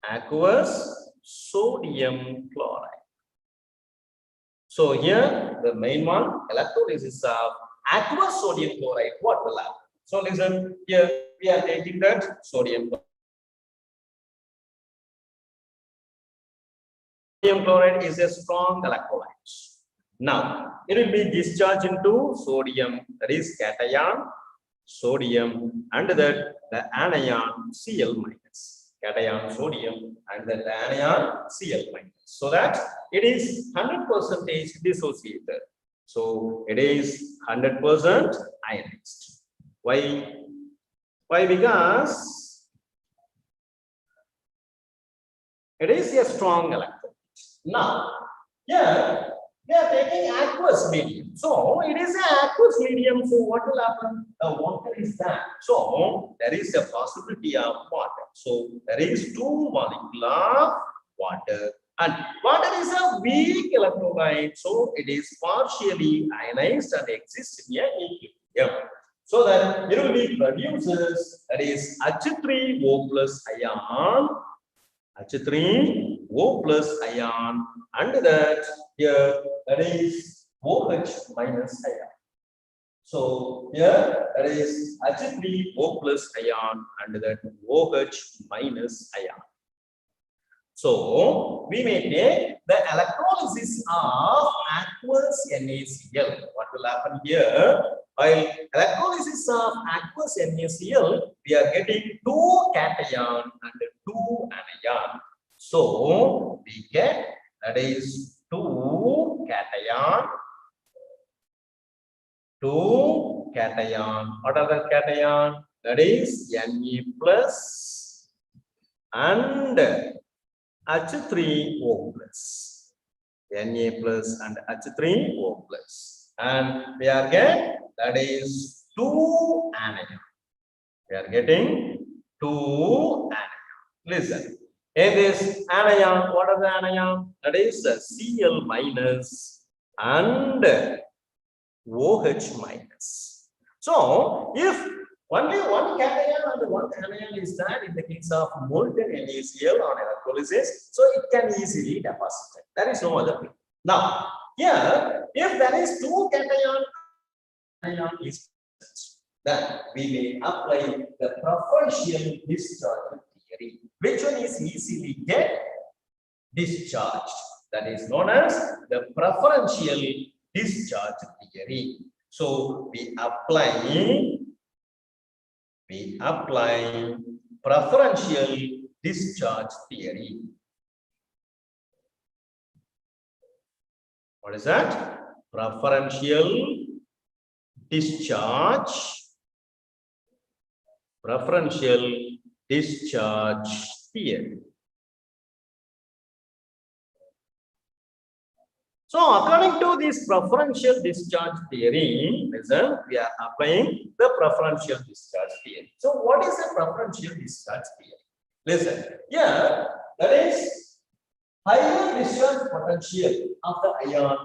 S1: aqueous sodium chloride. So here the main one, electrolysis of aqueous sodium chloride. What will happen? So listen, here we are taking that sodium chloride. Sodium chloride is a strong electrolyte. Now it will be discharged into sodium, that is cation, sodium, and that the anion Cl minus. Cation sodium and then the anion Cl minus. So that it is 100% dissociated. So it is 100% ionized. Why? Why? Because it is a strong electrolyte. Now, here we are taking aqueous medium. So it is an aqueous medium. So what will happen? The water is that. So there is a possibility of water. So there is 2 molecules of water. And water is a weak electrolyte. So it is partially ionized and exists in equilibrium. So that it will be produces, that is H3O plus ion, H3O plus ion, and that here that is OH minus ion. So here that is H3O plus ion and that OH minus ion. So we may take the electrolysis of aqueous NaCl. What will happen here? While electrolysis of aqueous NaCl, we are getting 2 cation and 2 anion. So we get, that is 2 cation, 2 cation. What are the cation? That is Na plus and H3O plus. Na plus and H3O plus. And we are getting, that is 2 anion. We are getting 2 anion. Listen. In this anion, what are the anion? That is Cl minus and OH minus. So if only 1 cation and 1 anion is there in the case of molten NaCl on electrolysis, so it can easily deposit. There is no other way. Now, here, if there is 2 cation anion is then we may apply the preferential discharge theory. Which one is easily get discharged? That is known as the preferential discharge theory. So we apply preferential discharge theory. What is that? Preferential discharge theory. So according to this preferential discharge theory, listen, we are applying the preferential discharge theory. So what is the preferential discharge theory? Listen, here that is higher discharge potential of the ion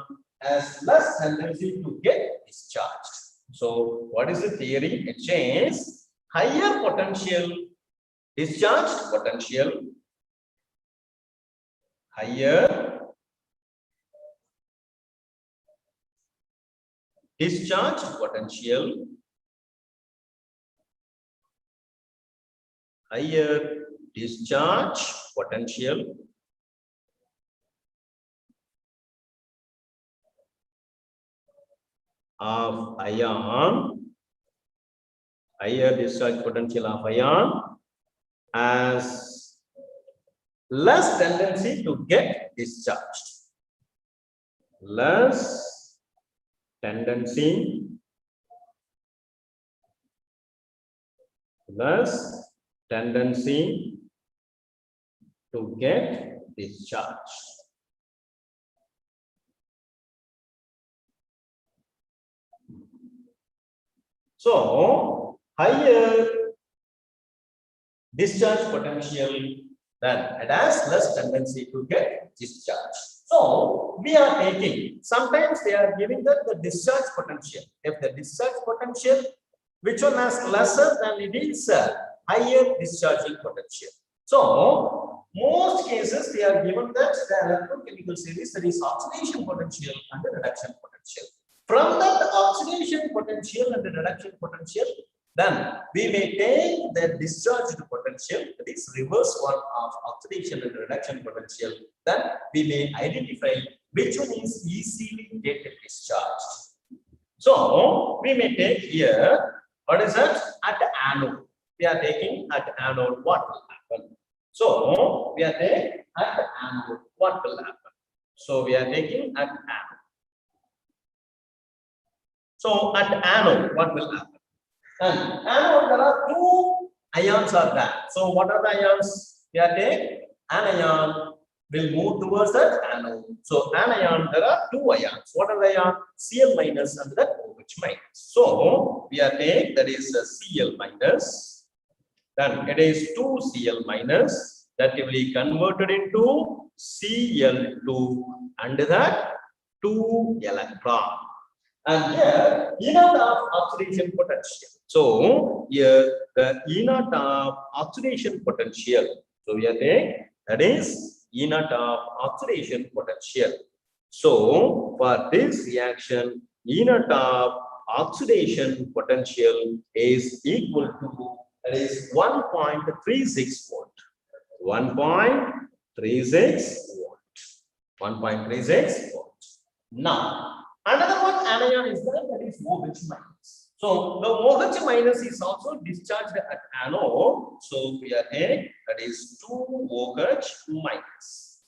S1: has less tendency to get discharged. So what is the theory? It says higher potential, discharged potential, higher discharged potential, higher discharge potential of ion, higher discharge potential of ion has less tendency to get discharged. Less tendency to get discharged. So higher discharge potential, then it has less tendency to get discharged. So we are taking, sometimes they are giving the discharge potential. If the discharge potential, which one has lesser, then it is higher discharging potential. So most cases they are given that the electrochemical series, there is oxidation potential and the reduction potential. From that oxidation potential and the reduction potential, then we may take the discharged potential, that is reverse one of oxidation and reduction potential. Then we may identify which one is easily get discharged. So we may take here, what is that? At anode. We are taking at anode, what will happen? So we are taking at anode, what will happen? So we are taking at anode. So at anode, what will happen? And anode, there are two ions are there. So what are the ions? We are taking anion will move towards that anode. So anion, there are two ions. What are the ions? Cl minus and that OH minus. So we are taking that is a Cl minus. Then it is 2Cl minus that will be converted into Cl2 and that 2 electron. And here, E naught of oxidation potential. So here the E naught of oxidation potential. So we are taking that is E naught of oxidation potential. So for this reaction, E naught of oxidation potential is equal to, that is 1.36 volt. 1.36 volt. 1.36 volt. Now, another one anion is there, that is OH minus. So the OH minus is also discharged at anode. So we are taking that is 2OH minus.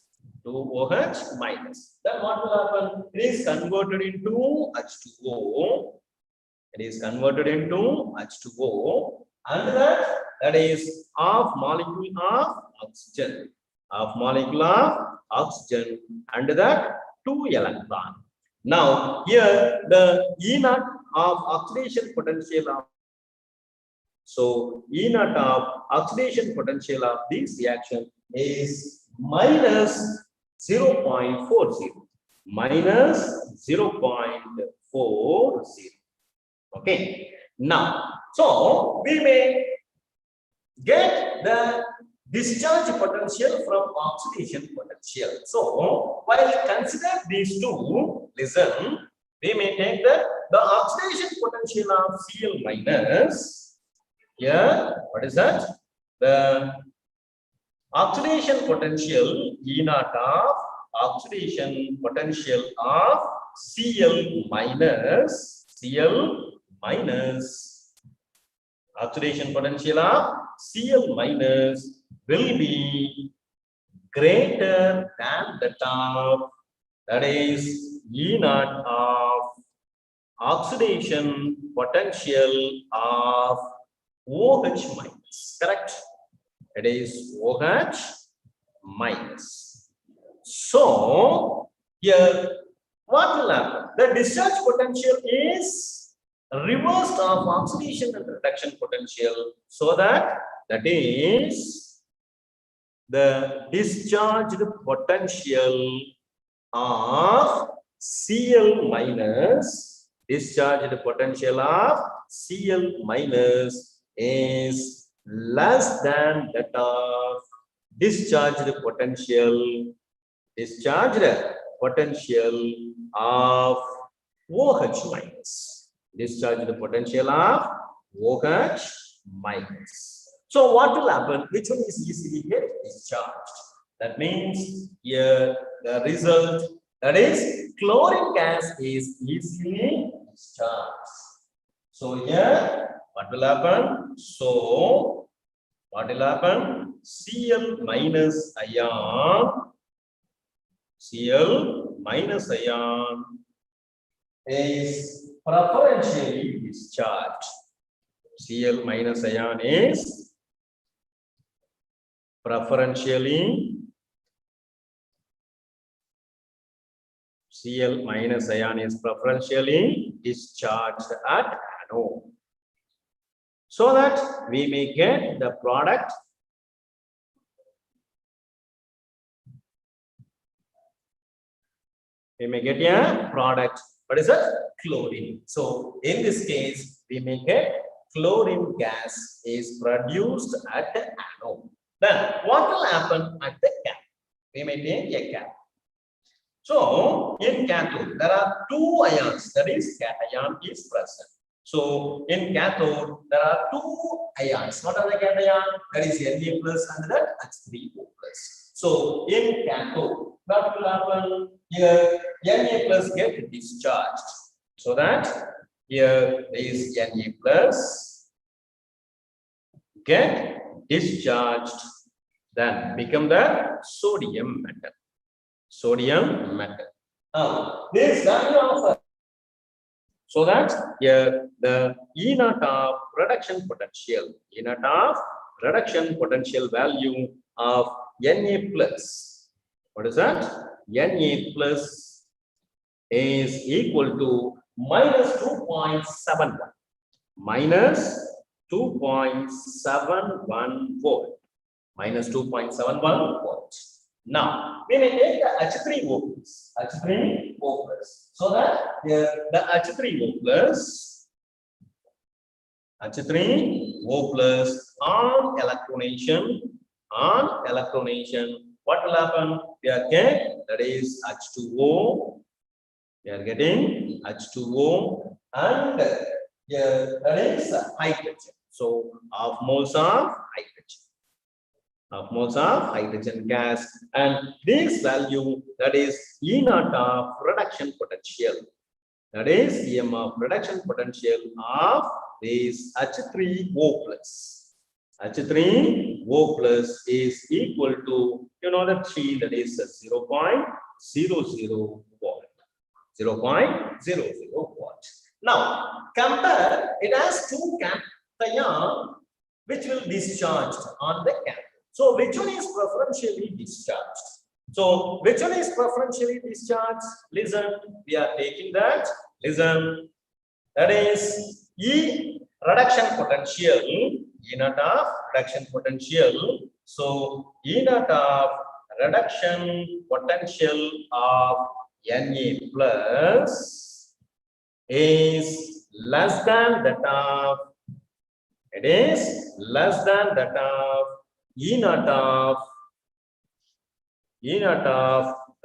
S1: 2OH minus. Then what will happen? It is converted into H2O. It is converted into H2O. And that is half molecule of oxygen. Half molecule of oxygen. And that 2 electron. Now here the E naught of oxidation potential of, so E naught of oxidation potential of this reaction is minus 0.40. Minus 0.40. Okay. Now, so we may get the discharge potential from oxidation potential. So while consider these two, listen, we may take the oxidation potential of Cl minus. Here, what is that? The oxidation potential E naught of oxidation potential of Cl minus. Cl minus. Oxidation potential of Cl minus will be greater than that of, that is E naught of oxidation potential of OH minus. Correct? It is OH minus. So here what will happen? The discharge potential is reversed of oxidation and reduction potential, so that is the discharged potential of Cl minus, discharged potential of Cl minus is less than that of discharged potential of OH minus. Discharged potential of OH minus. So what will happen? Which one is easily get discharged? That means here the result, that is chlorine gas is easily discharged. So here what will happen? So what will happen? Cl minus ion is preferentially discharged. Cl minus ion is preferentially discharged at anode, so that we may get the product what is that? Chlorine. So in this case we may get chlorine gas is produced at the anode. Then what will happen at the cap? We may take a cap. So in cathode, there are two ions, that is cation is present. So in cathode, there are two ions. What are the cation? That is Na plus and that H3O plus. So in cathode, what will happen? Here Na plus get discharged. So that here is Na plus get discharged, then become the sodium metal. Sodium metal. Now, this value of so that here the E naught of reduction potential, E naught of reduction potential value of Na plus. What is that? Na plus is equal to minus 2.71. Minus 2.71 volt. Minus 2.71 volts. Now, we may take the H3O plus. H3O plus. So that the H3O plus on electronation, what will happen? We are getting, that is H2O. We are getting H2O and here that is hydrogen. So half moles of hydrogen. Half moles of hydrogen gas, and this value, that is E naught of reduction potential, that is EM of reduction potential of this H3O plus. H3O plus is equal to, you know, the 3, that is 0.00 volt. 0.00 volt. Now compare, it has two cation which will discharge on the cathode. So which one is preferentially discharged? So which one is preferentially discharged? Listen, we are taking that. Listen, that is E reduction potential, E naught of reduction potential. So E naught of reduction potential of Na plus is less than that of, it is less than that of E naught of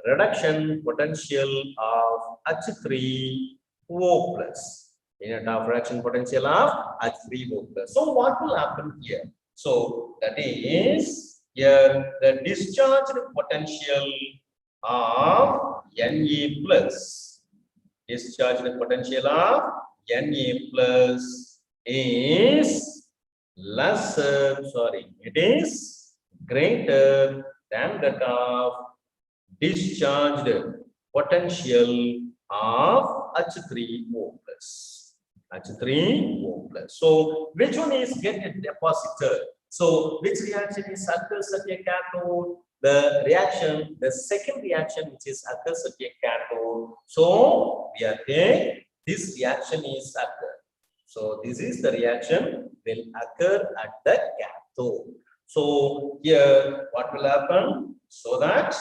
S1: reduction potential of H3O plus. E naught of reduction potential of H3O plus. So what will happen here? So that is here the discharged potential of Na plus. Discharged potential of Na plus is lesser, it is greater than that of discharged potential of H3O plus. H3O plus. So which one is get deposited? So which reaction is occurs at a cathode? The reaction, the second reaction which is occurs at a cathode. So we are saying this reaction is occur. So this is the reaction will occur at the cathode. So here what will happen? So that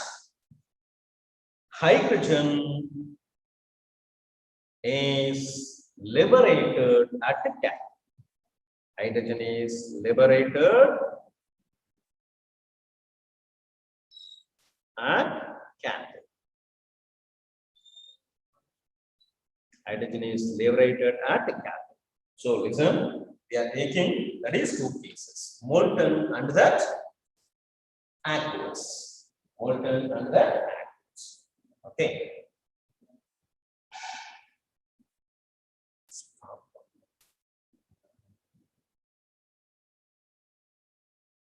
S1: hydrogen is liberated at the cathode. Hydrogen is liberated at cathode. Hydrogen is liberated at the cathode. So listen, we are taking, that is two cases, molten and that aqueous. Molten and that aqueous. Okay.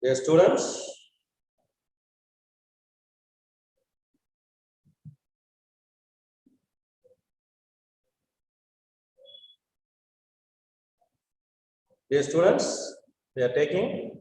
S1: Dear students, we are taking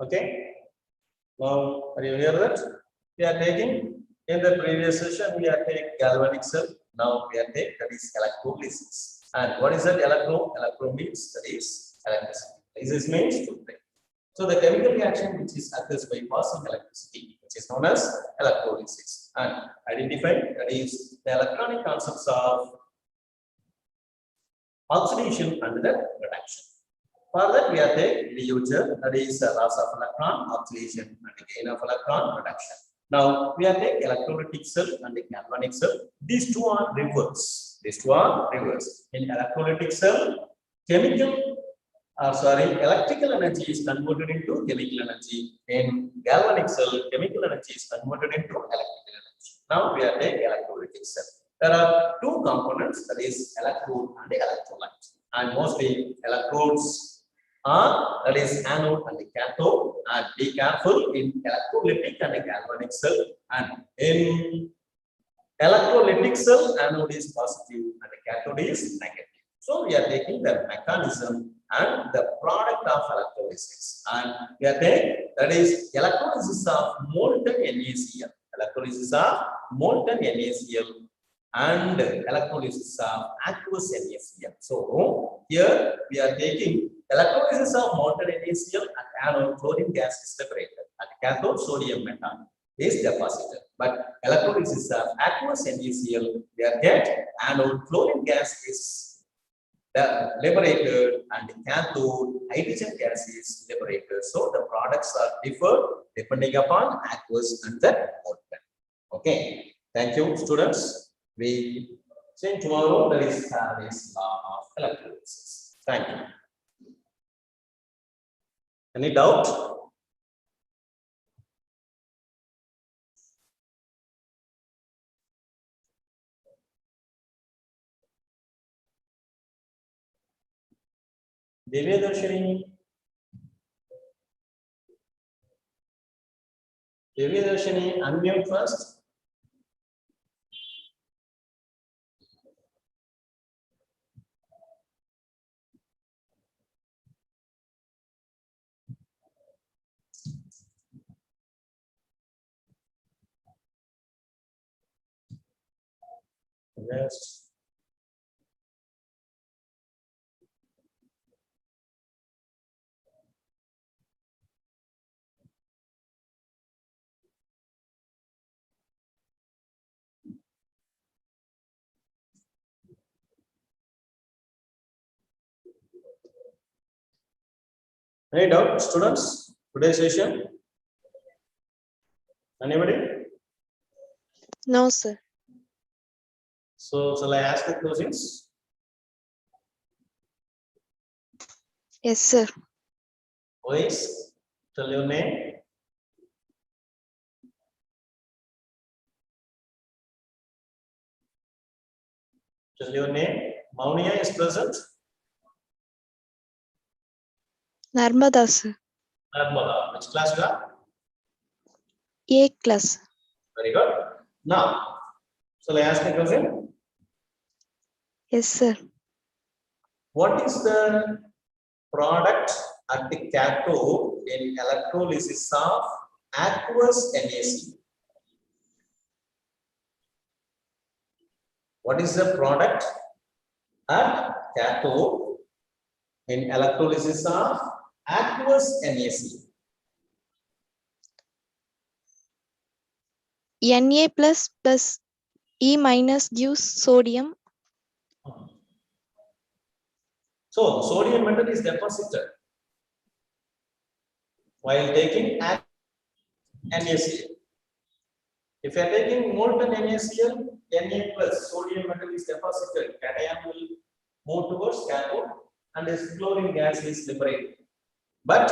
S1: Okay. Now, are you hear that? We are taking in the previous session, we are taking galvanic cell. Now we are taking that is electrolysis. And what is that electro? Electro means that is electricity. Lysis means to break. So the chemical reaction which is occurs by passing electricity, which is known as electrolysis. And identify that is the electronic concepts of oxidation and the reduction. For that, we are taking user, that is loss of electron, oxidation, and gain of electron, reduction. Now, we are taking electrolytic cell and galvanic cell. These two are reverse. These two are reverse. In electrolytic cell, electrical energy is converted into chemical energy. In galvanic cell, chemical energy is converted into electrical energy. Now, we are taking electrolytic cell. There are two components, that is electrode and electrolyte. And mostly electrodes are, that is anode and cathode, and be careful in electrolytic and galvanic cell. And in electrolytic cell, anode is positive and cathode is negative. So we are taking the mechanism and the product of electrolysis. And we are taking, that is electrolysis of molten NaCl. Electrolysis of molten NaCl and electrolysis of aqueous NaCl. So here we are taking electrolysis of molten NaCl at anode, chlorine gas is separated. At cathode, sodium metal is deposited. But electrolysis of aqueous NaCl, we are get anode, chlorine gas is liberated, and cathode, hydrogen gas is liberated. So the products are different depending upon aqueous and the molten. Okay. Thank you, students. We see tomorrow. There is Faraday's law of electrolysis. Thank you. Any doubt? Divya Darshini. Divya Darshini, unmute first. Yes. Any doubt, students? Today's session? Anybody?
S2: No, sir.
S1: So, shall I ask the questions?
S2: Yes, sir.
S1: Please tell your name. Tell your name. Maunia is present.
S2: Narmada, sir.
S1: Narmada. Which class you are?
S2: A class.
S1: Very good. Now, shall I ask a question?
S2: Yes, sir.
S1: What is the product at the cathode in electrolysis of aqueous NaCl? What is the product at cathode in electrolysis of aqueous NaCl?
S2: Na plus E minus gives sodium.
S1: So, sodium metal is deposited while taking NaCl. If you are taking molten NaCl, Na plus sodium metal is deposited, cation will move towards cathode and this chlorine gas is liberated. But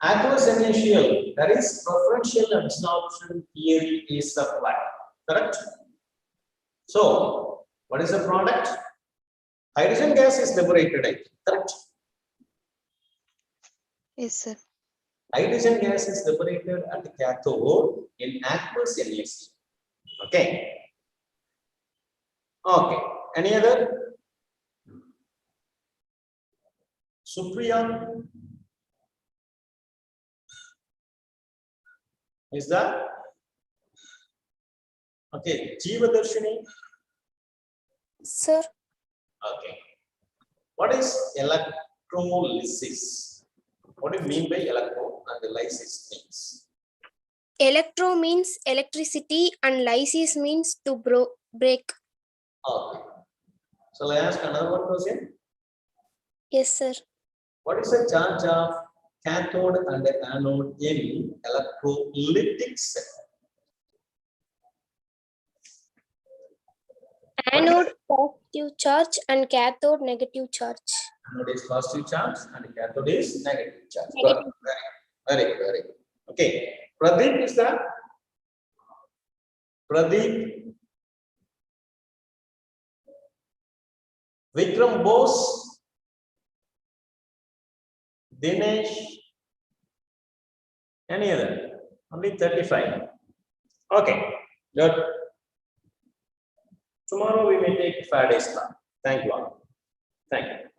S1: aqueous NaCl, that is preferential absorption theory is applied. Correct? So, what is the product? Hydrogen gas is liberated, correct?
S2: Yes, sir.
S1: Hydrogen gas is liberated at the cathode in aqueous NaCl. Okay. Okay. Any other? Supriya? Is that? Okay, Jeevadarshini.
S2: Sir,
S1: Okay. What is electrolysis? What do you mean by electro and the lysis means?
S3: Electro means electricity and lysis means to break.
S1: Okay. So I ask another one question.
S2: yes, sir.
S1: What is the charge of cathode and anode in electrolytic cell?
S3: Anode positive charge and cathode negative charge.
S1: Anode is positive charge and cathode is negative charge.
S3: Negative.
S1: Good. Very good. Okay. Pradeep is that? Pradeep. Vikram Bose. Dinesh. Any other? Only 35. Okay. Good. Tomorrow we may take Friday's class. Thank you all. Thank you.